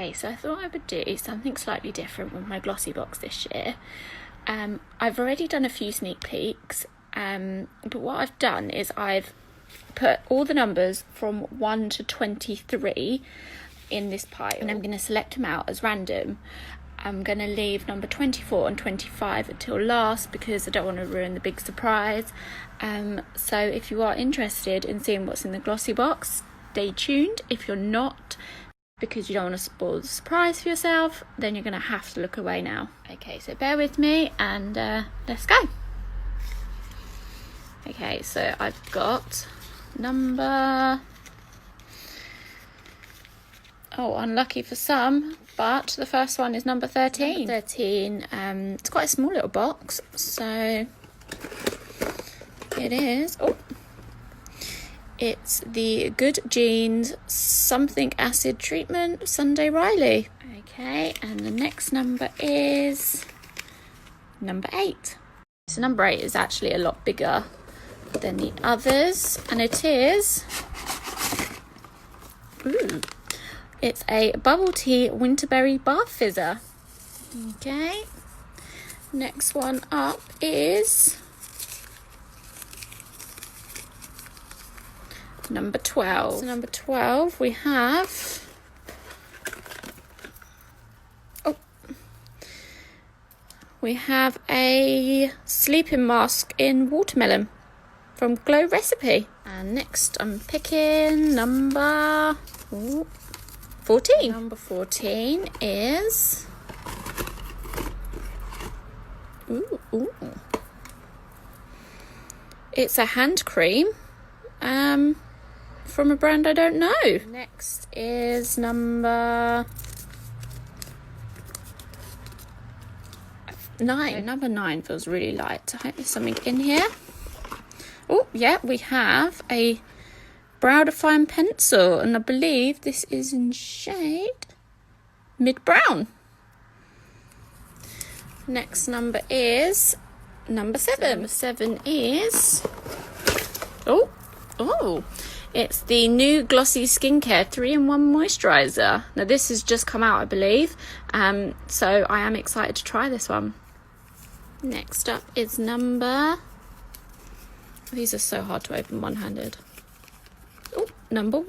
Okay, so I thought I would do something slightly different with my Glossybox this year. I've already done a few sneak peeks, but what I've done is I've put all the numbers from 1 to 23 in this pile, and I'm going to select them out as random. I'm going to leave number 24 and 25 until last because I don't want to ruin the big surprise. So if you are interested in seeing what's in the Glossybox, stay tuned. If you're not, because you don't want to spoil the surprise for yourself, then you're going to have to look away now. Okay, so bear with me and let's go. Okay, so I've got number... Oh, unlucky for some, but the first one is number 13. Number 13, it's quite a small little box, so it is... Oh, it's the Good Genes Something Acid Treatment Sunday Riley. Okay, and the next number is number 8. So number 8 is actually a lot bigger than the others, and it is... Ooh. It's a bubble tea winterberry bath fizzer. Okay. Next one up is number 12. So number 12 we have... Oh. We have a sleeping mask in watermelon from Glow Recipe. And next I'm picking number... Ooh. 14. Number 14 is... Ooh. It's a hand cream from a brand I don't know. Next is number 9. So number 9 feels really light. I hope there's something in here. Oh, yeah, we have a brow define pencil, and I believe this is in shade mid brown. Next number is number 7. Number 7 is it's the new Glossy Skincare 3-in-1 moisturizer. Now this has just come out, I believe, so I am excited to try this one. Next up is number... These are so hard to open one-handed. Oh, number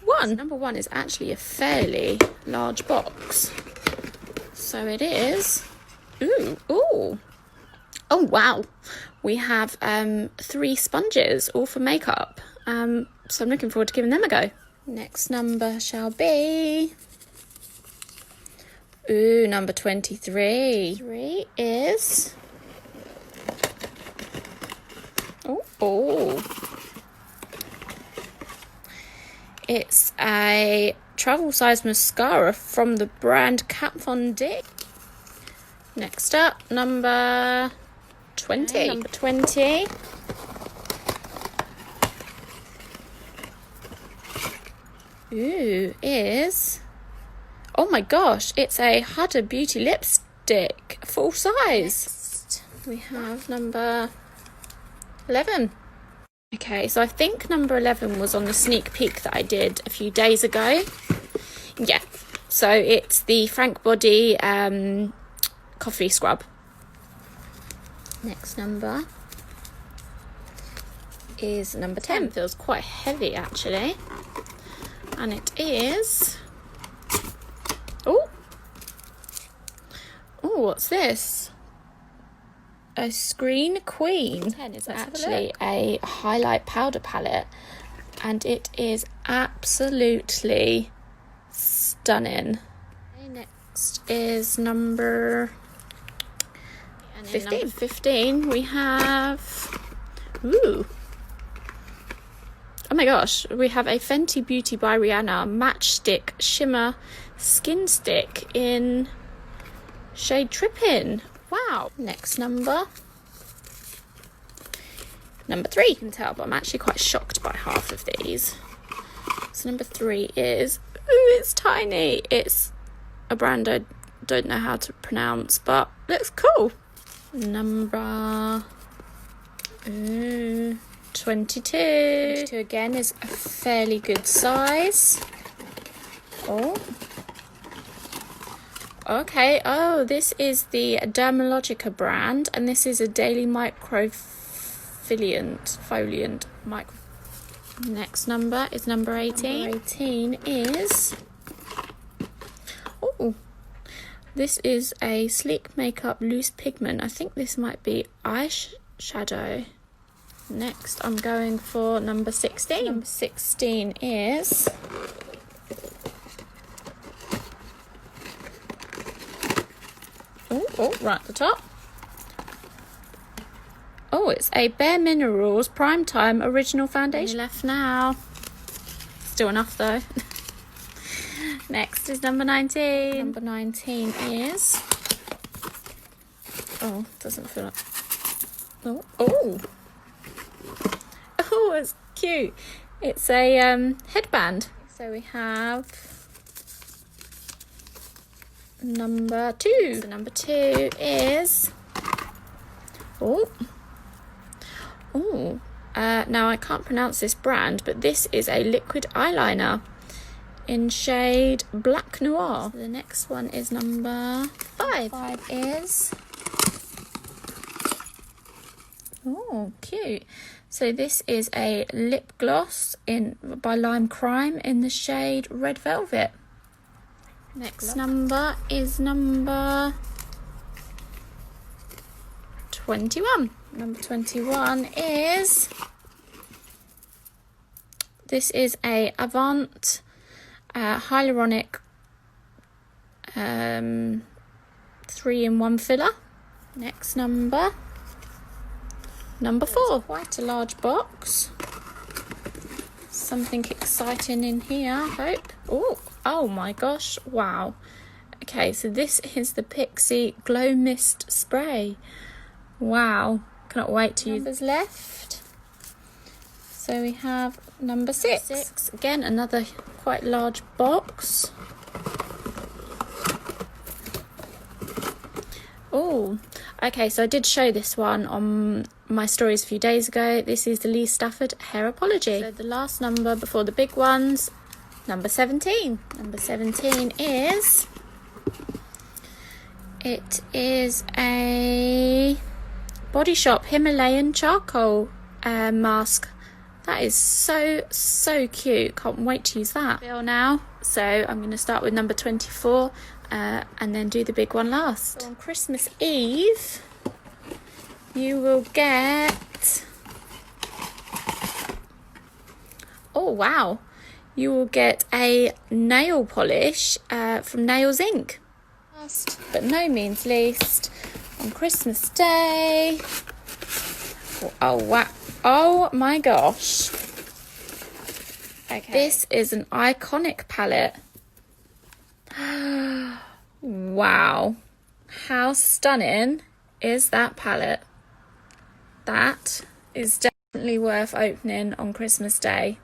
1. Number 1 is actually a fairly large box. So it is... Ooh. Oh, wow. We have 3 sponges, all for makeup. So I'm looking forward to giving them a go. Next number shall be... Ooh, number 23. 3 is... Oh. It's a travel size mascara from the brand Kat Von D. Next up, number 20. Number 20. Ooh, is... Oh my gosh, it's a Huda Beauty lipstick, full size. Next, we have number 11. Okay, so I think number 11 was on the sneak peek that I did a few days ago. Yeah, so it's the Frank Body coffee scrub. Next number is number 10. Feels quite heavy actually. And it is... Oh, what's this? A Screen Queen. 10 is actually a highlight powder palette, and it is absolutely stunning. Okay, next is number 15. Number 15 we have... Ooh. Oh my gosh, we have a Fenty Beauty by Rihanna Matchstick Shimmer Skin Stick in shade Trippin'. Wow. Next number 3. You can tell, but I'm actually quite shocked by half of these. So number 3 is... Ooh, it's tiny. It's a brand I don't know how to pronounce, but looks cool. Number... 22. 22 again is a fairly good size. Oh. okay. Oh, this is the Dermalogica brand, and this is a daily foliant micro. Next number is number 18. Number 18 is... oh, this is a sleek makeup loose pigment. I think this might be eyeshadow. Next, I'm going for number 16. Number 16 is... oh, right at the top. Oh, it's a Bare Minerals Prime Time Original Foundation. Left now. Still enough though. Next is number 19. Number 19 is... oh, doesn't feel like... oh, oh! Oh, it's cute. It's a headband. So we have number 2. So number 2 is... oh. Oh. Now I can't pronounce this brand, but this is a liquid eyeliner in shade Black Noir. So the next one is number 5. 5 is... oh, cute. So this is a lip gloss by Lime Crime in the shade Red Velvet. Next number is number 21. Number 21 is... this is a Avant hyaluronic 3-in-1 filler. Next number 4. Quite a large box. Something exciting in here, I hope. Oh my gosh, wow. Okay, so this is the Pixie Glow Mist Spray. Wow, cannot wait to use this. Left. So we have number 6. Again, another quite large box. Oh, okay, so I did show this one on my stories a few days ago. This is the Lee Stafford Hair Apology. So the last number before the big ones, number 17. Number 17 is... it is a Body Shop Himalayan charcoal mask. That is so cute. Can't wait to use that. Now, so I'm going to start with number 24 and then do the big one last. So on Christmas Eve, you will get... oh wow, you will get a nail polish from Nails Inc. Last but no means least, on Christmas Day... oh wow. Oh my gosh. Okay. This is an iconic palette. Wow. How stunning is that palette? That is definitely worth opening on Christmas Day.